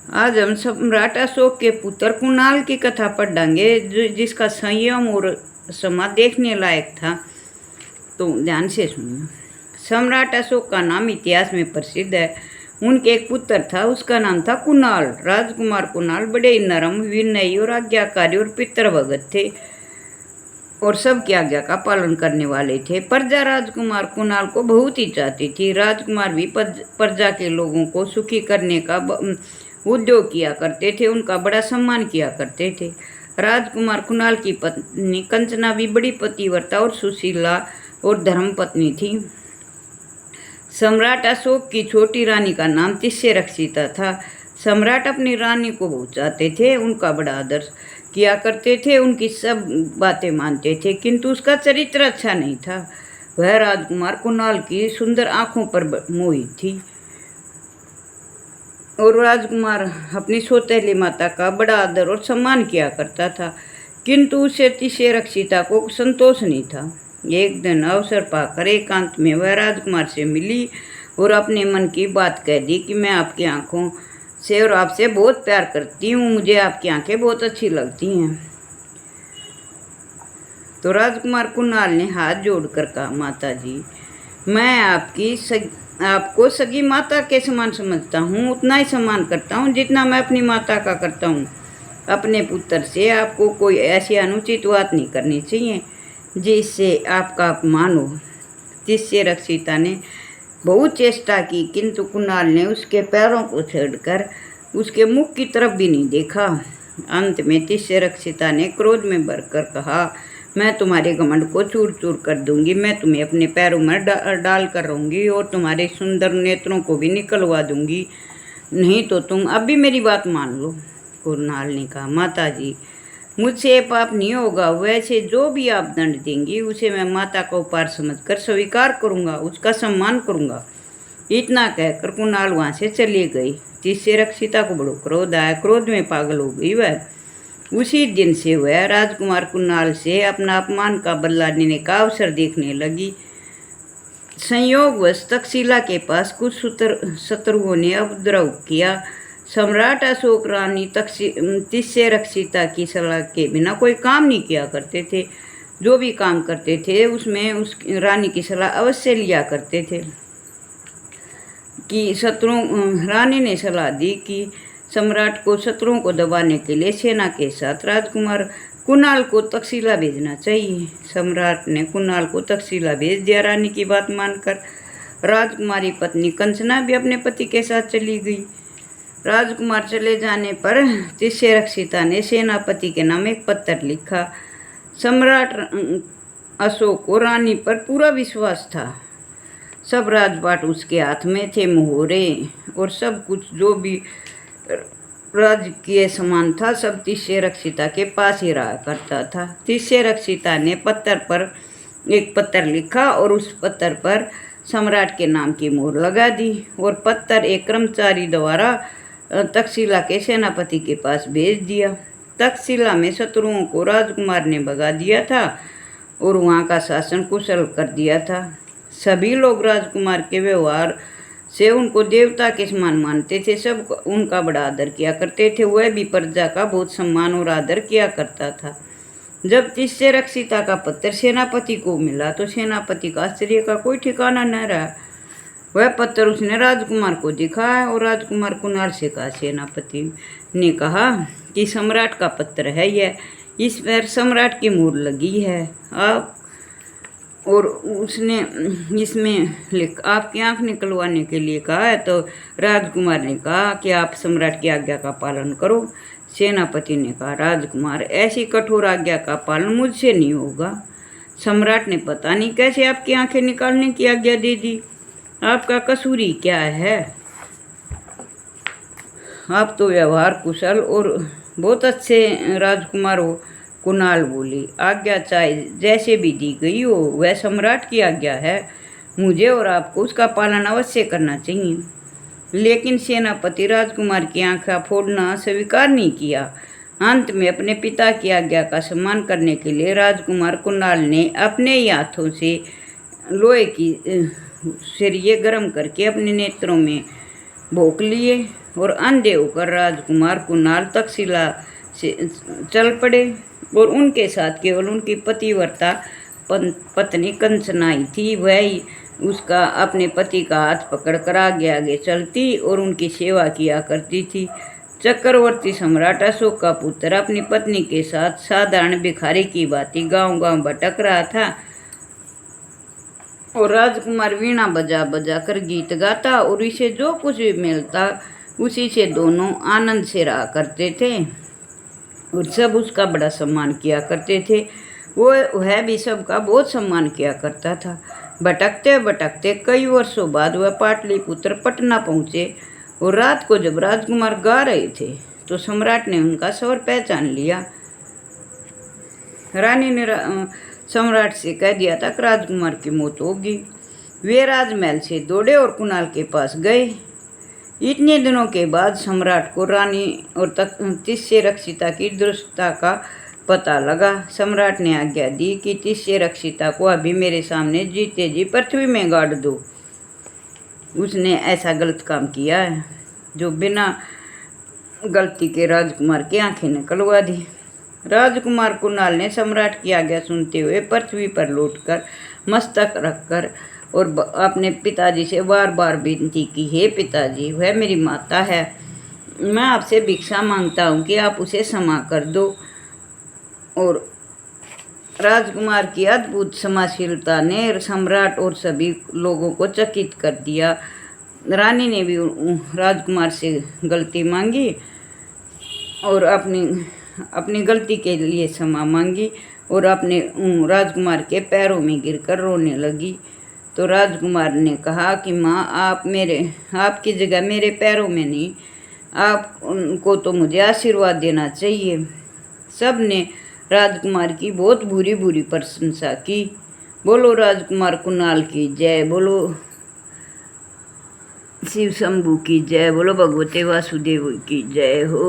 आज हम सम्राट अशोक के पुत्र कुणाल की कथा पढ़ेंगे जिसका संयम और समाज देखने लायक था। तो ध्यान से सुनिए। सम्राट अशोक का नाम इतिहास में प्रसिद्ध है। उनके एक पुत्र था, उसका नाम था कुणाल। राजकुमार कुणाल बड़े नरम, विनयी और आज्ञाकारी और पितृभगत थे और सबकी आज्ञा का पालन करने वाले थे। प्रजा राजकुमार कुणाल को बहुत ही चाहती थी। राजकुमार भी प्रजा के लोगों को सुखी करने का उद्योग किया करते थे, उनका बड़ा सम्मान किया करते थे। राजकुमार कुणाल की पत्नी कंचना भी बड़ी पतिव्रता और सुशीला और धर्म पत्नी थी। सम्राट अशोक की छोटी रानी का नाम तिष्यरक्षिता था। सम्राट अपनी रानी को बहुत चाहते थे, उनका बड़ा आदर किया करते थे, उनकी सब बातें मानते थे, किंतु उसका चरित्र अच्छा नहीं था। वह राजकुमार कुणाल की सुंदर आंखों पर मोहित थी और राजकुमार अपनी सौतेली माता का बड़ा आदर और सम्मान किया करता था, किंतु उसे तिष्यरक्षिता को संतोष नहीं था। एक दिन अवसर पाकर एकांत में वह राजकुमार से मिली और अपने मन की बात कह दी कि मैं आपकी आंखों से और आपसे बहुत प्यार करती हूँ, मुझे आपकी आंखें बहुत अच्छी लगती हैं। तो राजकुमार कुणाल ने हाथ जोड़कर कहा, माता जी, मैं आपको सगी माता के समान समझता हूँ, उतना ही सम्मान करता हूँ जितना मैं अपनी माता का करता हूँ। अपने पुत्र से आपको कोई ऐसी अनुचित बात नहीं करनी चाहिए जिससे आपका अपमान हो। तिष्यरक्षिता ने बहुत चेष्टा की, किंतु कुणाल ने उसके पैरों को छेड़कर उसके मुख की तरफ भी नहीं देखा। अंत में तिष्यरक्षिता ने क्रोध में भरकर कहा, मैं तुम्हारे घमंड को चूर चूर कर दूंगी, मैं तुम्हें अपने पैरों में डाल कर रहूंगी और तुम्हारे सुंदर नेत्रों को भी निकलवा दूंगी, नहीं तो तुम अब भी मेरी बात मान लो। कुणाल ने कहा, माता जी, मुझसे पाप नहीं होगा, वैसे जो भी आप दंड देंगी उसे मैं माता का उपहार समझकर स्वीकार करूंगा, उसका सम्मान करूंगा। इतना कहकर कुणाल वहां से चली गई। तिष्यरक्षिता को बड़ो क्रोध आया, क्रोध में पागल हो गई वह। उसी दिन से वह राजकुमार कुणाल से अपना अपमान का बदला लेने का अवसर देखने लगी। संयोगवश तक्षशिला के पास कुछ शत्रुओं ने उपद्रव किया। सम्राट अशोक रानी तिष्यरक्षिता की सलाह के बिना कोई काम नहीं किया करते थे। जो भी काम करते थे उसमें उस रानी की सलाह अवश्य लिया करते थे। कि रानी ने सलाह दी कि सम्राट को शत्रुओं को दबाने के लिए सेना के साथ राजकुमार कुणाल को तक्षशिला भेजना चाहिए। सम्राट ने कुणाल को तक्षशिला भेज दिया। रानी की बात मानकर राजकुमारी पत्नी कंचना भी अपने पति के साथ चली गई। राजकुमार चले जाने पर तिष्यरक्षिता ने सेनापति के नाम एक पत्र लिखा। सम्राट अशोक को रानी पर पूरा विश्वास था। सब राजपाट उसके हाथ में थे, मोहरे और सब कुछ जो भी राजकीय सामान था सब तिष्यरक्षिता के पास ही रहा करता था। तिष्यरक्षिता ने पत्थर पर एक पत्र लिखा और उस पत्र पर सम्राट के नाम की मोहर लगा दी और पत्र एक कर्मचारी द्वारा तक्षशिला के सेनापति के पास भेज दिया। तक्षशिला में शत्रुओं को राजकुमार ने भगा दिया था और वहाँ का शासन कुशल कर दिया था। सभी लोग राजकुमार के व्यवहार से उनको देवता के समान मानते थे, सब उनका बड़ा आदर किया करते थे। वह भी प्रजा का बहुत सम्मान और आदर किया करता था। जब तिष्यरक्षिता का पत्र सेनापति को मिला तो सेनापति का आश्चर्य का कोई ठिकाना न रहा। वह पत्र उसने राजकुमार को दिखाया और राजकुमार कुणाल से कहा, सेनापति ने कहा कि सम्राट का पत्र है यह, इस पर सम्राट की मोहर लगी है। आप और उसने इसमें आपकी आंख निकलवाने के लिए कहा है। तो राजकुमार ने कहा कि आप सम्राट की आज्ञा का पालन करो। सेनापति ने कहा, राजकुमार, ऐसी कठोर आज्ञा का पालन मुझसे नहीं होगा। सम्राट ने पता नहीं कैसे आपकी आंखें निकालने की आज्ञा दे दी। आपका कसूर ही क्या है? आप तो व्यवहार कुशल और बहुत अच्छे राजकुमार हो। कुणाल बोली, आज्ञा चाहे जैसे भी दी गई हो वह सम्राट की आज्ञा है, मुझे और आपको उसका पालन अवश्य करना चाहिए। लेकिन सेनापति राजकुमार की आंखें फोड़ना स्वीकार नहीं किया। अंत में अपने पिता की आज्ञा का सम्मान करने के लिए राजकुमार कुणाल ने अपने ही हाथों से लोहे की सिरिये गर्म करके अपने नेत्रों में भोंक लिए और अंधे होकर राजकुमार कुणाल तक्षशिला से चल पड़े और उनके साथ केवल उनकी पतिव्रता पत्नी कंचना ही थी। वह ही उसका अपने पति का हाथ पकड़कर आगे आगे चलती और उनकी सेवा किया करती थी। चक्रवर्ती सम्राट अशोक का पुत्र अपनी पत्नी के साथ साधारण भिखारी की भांति गांव गांव भटक रहा था और राजकुमार वीणा बजा बजा कर गीत गाता और इसे जो कुछ भी मिलता उसी से दोनों आनंद से रहा करते थे और सब उसका बड़ा सम्मान किया करते थे। वह भी सबका बहुत सम्मान किया करता था। भटकते भटकते कई वर्षों बाद वह पाटलिपुत्र पटना पहुँचे और रात को जब राजकुमार गा रहे थे तो सम्राट ने उनका स्वर पहचान लिया। रानी ने सम्राट से कह दिया था कि राजकुमार की मौत होगी। वे राजमहल से दौड़े और कुणाल के पास गए। इतने दिनों के बाद सम्राट को रानी और तिष्य रक्षिता की दुष्टता का पता लगा। सम्राट ने आज्ञा दी कि तिष्य रक्षिता को अभी मेरे सामने जीते जी पृथ्वी में गाड़ दो। उसने ऐसा गलत काम किया है जो बिना गलती के राजकुमार की आंखें निकलवा दी। राजकुमार कुणाल ने सम्राट की आज्ञा सुनते हुए पृथ्वी पर लौटकर मस्तक रखकर और अपने पिताजी से बार बार विनती की, हे पिताजी, वह मेरी माता है, मैं आपसे भिक्षा मांगता हूँ कि आप उसे क्षमा कर दो। और राजकुमार की अद्भुत क्षमाशीलता ने सम्राट और सभी लोगों को चकित कर दिया। रानी ने भी राजकुमार से गलती मांगी और अपनी गलती के लिए क्षमा मांगी और अपने राजकुमार के पैरों में गिरकर रोने लगी। तो राजकुमार ने कहा कि माँ, आपकी जगह मेरे पैरों में नहीं, आपको तो मुझे आशीर्वाद देना चाहिए। सब ने राजकुमार की बहुत बुरी बुरी प्रशंसा की। बोलो राजकुमार कुणाल की जय, बोलो शिव शंभू की जय, बोलो भगवते वासुदेव की जय हो।